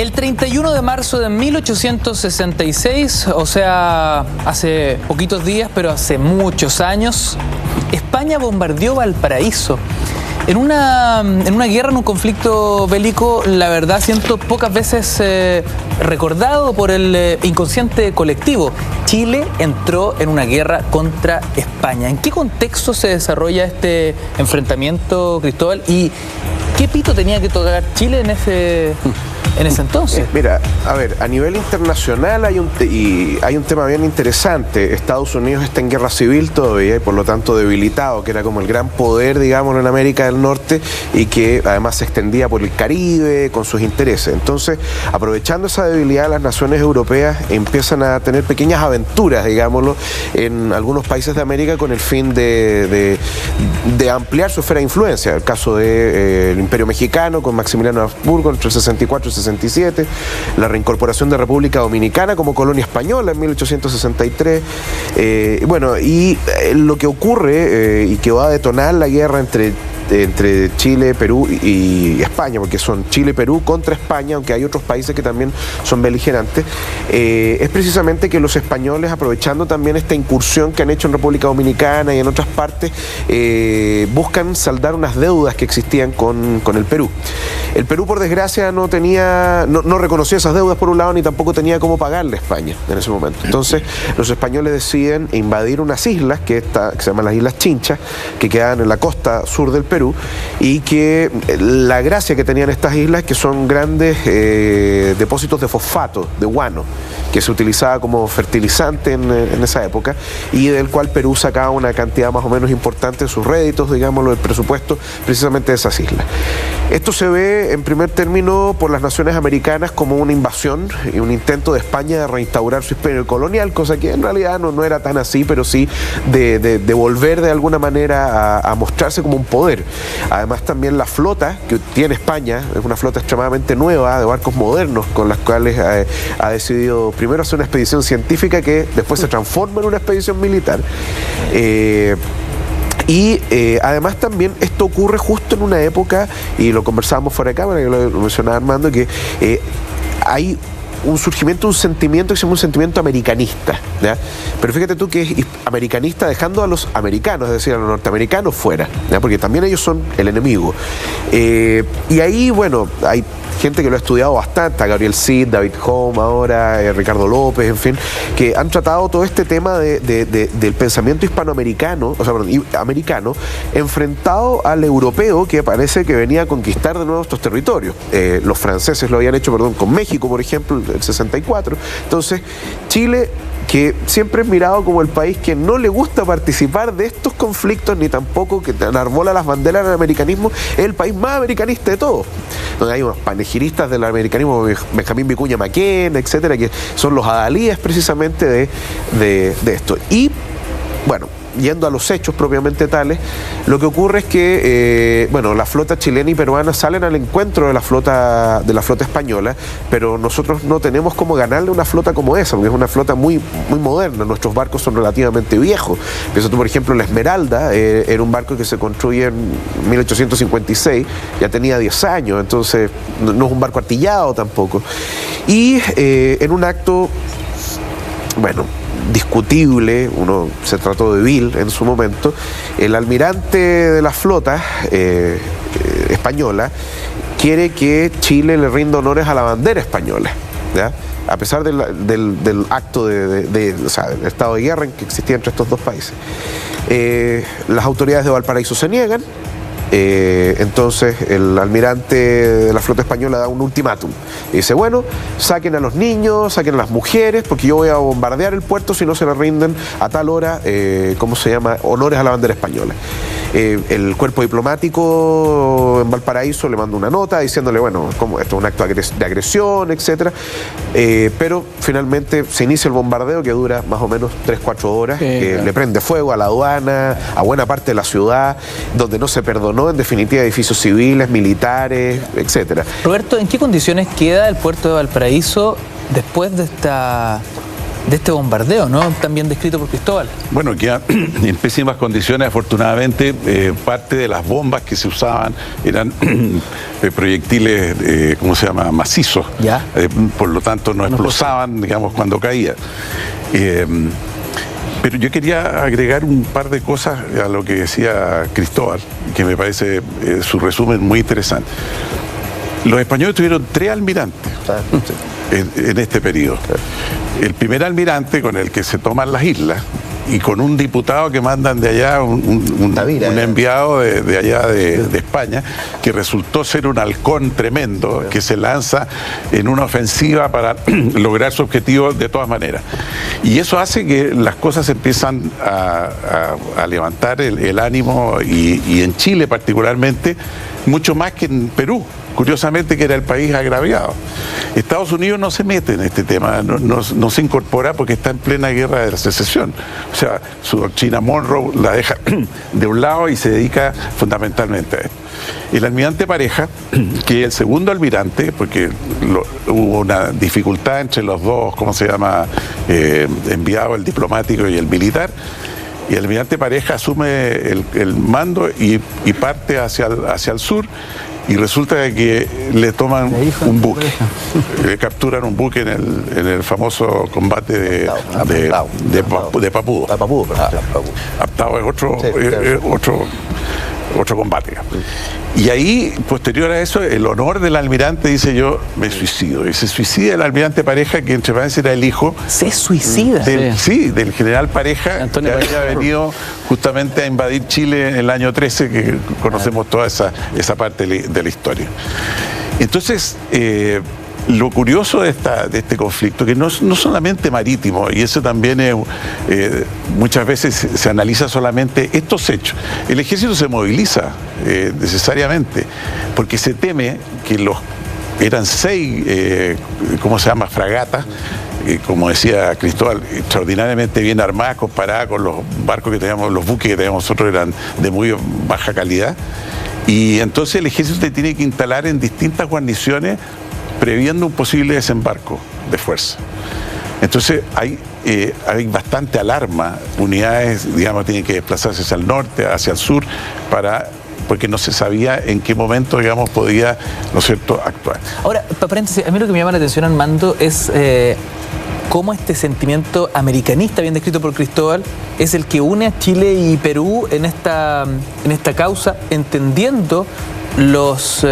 El 31 de marzo de 1866, o sea, hace poquitos días, pero hace muchos años, España bombardeó Valparaíso. En una guerra, en un conflicto bélico, la verdad siento pocas veces recordado por el inconsciente colectivo. Chile entró en una guerra contra España. ¿En qué contexto se desarrolla este enfrentamiento, Cristóbal? ¿Y qué pito tenía que tocar Chile en ese entonces? Mira, a ver, a nivel internacional hay un tema bien interesante. Estados Unidos está en guerra civil todavía y por lo tanto debilitado, que era como el gran poder, digamos, en América del Norte y que además se extendía por el Caribe con sus intereses. Entonces, aprovechando esa debilidad, las naciones europeas empiezan a tener pequeñas aventuras, digámoslo, en algunos países de América con el fin de ampliar su esfera de influencia. El caso del Imperio Mexicano con Maximiliano de Habsburgo entre el 64 y 67, la reincorporación de República Dominicana como colonia española en 1863. Lo que ocurre y que va a detonar la guerra entre Chile, Perú y España, porque son Chile y Perú contra España, aunque hay otros países que también son beligerantes, es precisamente que los españoles, aprovechando también esta incursión que han hecho en República Dominicana y en otras partes, buscan saldar unas deudas que existían con el Perú. El Perú, por desgracia, no reconocía esas deudas por un lado, ni tampoco tenía cómo pagarle a España en ese momento. Entonces, los españoles deciden invadir unas islas, que se llaman las Islas Chinchas, que quedan en la costa sur del Perú, y que la gracia que tenían estas islas es que son grandes depósitos de fosfato, de guano, que se utilizaba como fertilizante en esa época, y del cual Perú sacaba una cantidad más o menos importante de sus réditos, digámoslo, del presupuesto, precisamente de esas islas. Esto se ve en primer término por las naciones americanas como una invasión y un intento de España de reinstaurar su imperio colonial, cosa que en realidad no era tan así, pero sí de volver de alguna manera a mostrarse como un poder. Además, también la flota que tiene España es una flota extremadamente nueva, de barcos modernos, con las cuales ha decidido primero hacer una expedición científica que después se transforma en una expedición militar. Además también esto ocurre justo en una época, y lo conversábamos fuera de cámara, que lo mencionaba Armando, que hay un surgimiento, un sentimiento que se llama un sentimiento americanista, ¿ya? Pero fíjate tú que es americanista dejando a los americanos, es decir, a los norteamericanos fuera, ¿ya? Porque también ellos son el enemigo. Y ahí, bueno, hay gente que lo ha estudiado bastante, a Gabriel Cid, David Home ahora, Ricardo López, en fin, que han tratado todo este tema del pensamiento hispanoamericano, o sea, perdón, americano, enfrentado al europeo que parece que venía a conquistar de nuevo estos territorios. Los franceses lo habían hecho, con México, por ejemplo, el 64. Entonces, Chile, que siempre es mirado como el país que no le gusta participar de estos conflictos, ni tampoco que enarbola las banderas del americanismo, es el país más americanista de todos. Donde hay unos panegiristas del americanismo, Benjamín Vicuña Maquena, etcétera, que son los adalíes precisamente de esto. Y, bueno, yendo a los hechos propiamente tales, lo que ocurre es que la flota chilena y peruana salen al encuentro de la flota española, pero nosotros no tenemos cómo ganarle una flota como esa, porque es una flota muy, muy moderna. Nuestros barcos son relativamente viejos. Piensa tú, por ejemplo, la Esmeralda era un barco que se construye en 1856, ya tenía 10 años, entonces no es un barco artillado tampoco. Y en un acto, discutible, se trató de vil en su momento, el almirante de la flota española quiere que Chile le rinda honores a la bandera española, ¿ya? A pesar del acto del estado de guerra que existía entre estos dos países. Las autoridades de Valparaíso se niegan. Entonces el almirante de la flota española da un ultimátum y dice: bueno, saquen a los niños, saquen a las mujeres, porque yo voy a bombardear el puerto si no se le rinden a tal hora, honores a la bandera española. El cuerpo diplomático en Valparaíso le manda una nota diciéndole, como esto es un acto de agresión, etcétera, pero finalmente se inicia el bombardeo, que dura más o menos 3-4 horas, le prende fuego a la aduana, a buena parte de la ciudad, donde no se perdonó, en definitiva, edificios civiles, militares, etcétera. Roberto, ¿en qué condiciones queda el puerto de Valparaíso después de esta este bombardeo, ¿no? También descrito por Cristóbal. Bueno, quedan en pésimas condiciones. Afortunadamente, parte de las bombas que se usaban eran proyectiles, ¿cómo se llama?, macizos. ¿Ya? Por lo tanto, no explosaban, digamos, cuando caía. Pero yo quería agregar un par de cosas a lo que decía Cristóbal, que me parece su resumen muy interesante. Los españoles tuvieron 3 almirantes en este periodo. El primer almirante, con el que se toman las islas, y con un diputado que mandan de allá, un enviado de allá de España, que resultó ser un halcón tremendo, que se lanza en una ofensiva para lograr su objetivo de todas maneras. Y eso hace que las cosas empiezan a levantar el ánimo, y en Chile particularmente, mucho más que en Perú, curiosamente, que era el país agraviado. Estados Unidos no se mete en este tema, no se incorpora porque está en plena guerra de la secesión. O sea, su doctrina Monroe la deja de un lado y se dedica fundamentalmente a esto. El almirante Pareja, que es el segundo almirante, porque hubo una dificultad entre los dos, ¿cómo se llama?, enviado, el diplomático y el militar, y el almirante Pareja asume el mando y parte hacia el sur, y resulta que le toman un buque, le capturan un buque en el famoso combate de Papudo. Aptao es otro combate. Y ahí, posterior a eso, el honor del almirante dice: yo me suicido. Y se suicida el almirante Pareja, que entre paréntesis era el hijo. ¿Se suicida? Del general Pareja, Antonio, que había venido justamente a invadir Chile en el año 13, que conocemos toda esa parte de la historia. Entonces, lo curioso de este conflicto, que no solamente marítimo, y eso también es, muchas veces se analiza solamente estos hechos. El ejército se moviliza necesariamente, porque se teme que eran 6, ¿cómo se llama?, fragatas, como decía Cristóbal, extraordinariamente bien armadas comparadas con los barcos que teníamos, los buques que teníamos nosotros eran de muy baja calidad. Y entonces el ejército se tiene que instalar en distintas guarniciones, previendo un posible desembarco de fuerza. Entonces hay bastante alarma, unidades, digamos, tienen que desplazarse hacia el norte, hacia el sur, porque no se sabía en qué momento, digamos, podía, ¿no es cierto?, actuar. Ahora, paréntesis, a mí lo que me llama la atención, Armando, es cómo este sentimiento americanista, bien descrito por Cristóbal, es el que une a Chile y Perú en esta causa, entendiendo los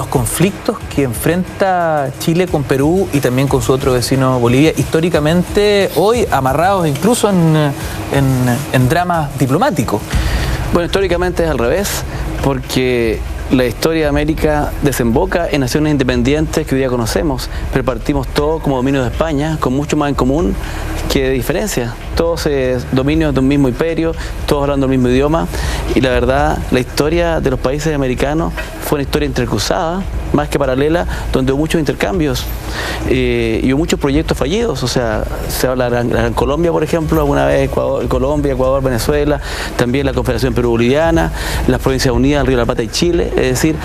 conflictos que enfrenta Chile con Perú y también con su otro vecino Bolivia, históricamente hoy amarrados incluso en dramas diplomáticos. Bueno, históricamente es al revés, porque la historia de América desemboca en naciones independientes que hoy día conocemos, pero partimos todos como dominios de España, con mucho más en común que de diferencia. Todos dominios de un mismo imperio, todos hablando el mismo idioma, y la verdad, la historia de los países americanos fue una historia entrecruzada, más que paralela, donde hubo muchos intercambios y hubo muchos proyectos fallidos. O sea, se habla de la Colombia, por ejemplo, alguna vez Colombia, Ecuador, Venezuela, también la Confederación Perú-Boliviana, las Provincias Unidas, el Río de la Plata y Chile. Es decir,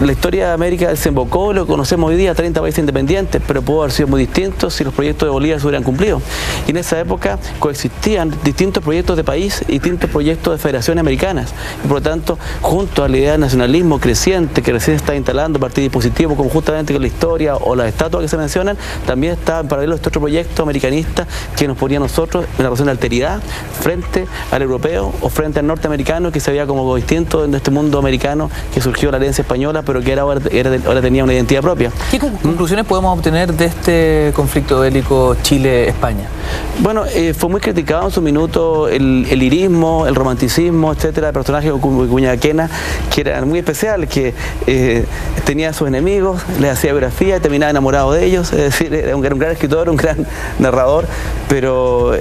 la historia de América desembocó, lo que conocemos hoy día, 30 países independientes, pero pudo haber sido muy distinto si los proyectos de Bolívar se hubieran cumplido. Y en esa época coexistían distintos proyectos de país y distintos proyectos de federaciones americanas. Y por lo tanto, junto a la idea del nacionalismo creciente que recién está instalando a partir de dispositivos como justamente la historia o las estatuas que se mencionan, también está en paralelo este otro proyecto americanista que nos ponía a nosotros en una relación de alteridad frente al europeo o frente al norteamericano, que se veía como distinto en este mundo americano que surgió la herencia española, pero que ahora tenía una identidad propia. ¿Qué conclusiones podemos obtener de este conflicto bélico Chile-España? Bueno, fue muy criticado en su minuto el lirismo, el romanticismo, etcétera, de personajes como Cuñaquena, que eran muy especiales, que tenía a sus enemigos, les hacía biografía y terminaba enamorado de ellos. Es decir, era un gran escritor, un gran narrador, pero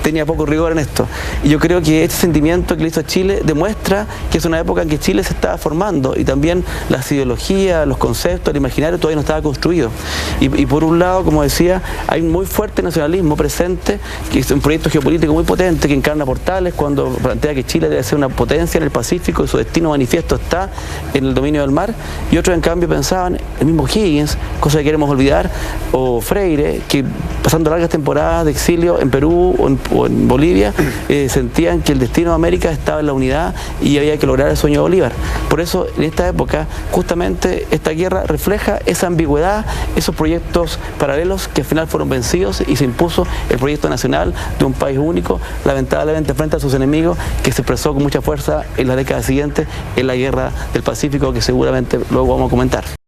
tenía poco rigor en esto. Y yo creo que este sentimiento que le hizo a Chile demuestra que es una época en que Chile se estaba formando, y también las ideología, los conceptos, el imaginario todavía no estaba construido. Y por un lado, como decía, hay un muy fuerte nacionalismo presente, que es un proyecto geopolítico muy potente que encarna Portales cuando plantea que Chile debe ser una potencia en el Pacífico y su destino manifiesto está en el dominio del mar, y otros en cambio pensaban, el mismo Higgins, cosa que queremos olvidar, o Freire, que pasando largas temporadas de exilio en Perú o en Bolivia, sentían que el destino de América estaba en la unidad y había que lograr el sueño de Bolívar. Por eso en esta época justamente esta guerra refleja esa ambigüedad, esos proyectos paralelos que al final fueron vencidos y se impuso el proyecto nacional de un país único, lamentablemente frente a sus enemigos, que se expresó con mucha fuerza en las décadas siguientes en la guerra del Pacífico, que seguramente luego vamos a comentar.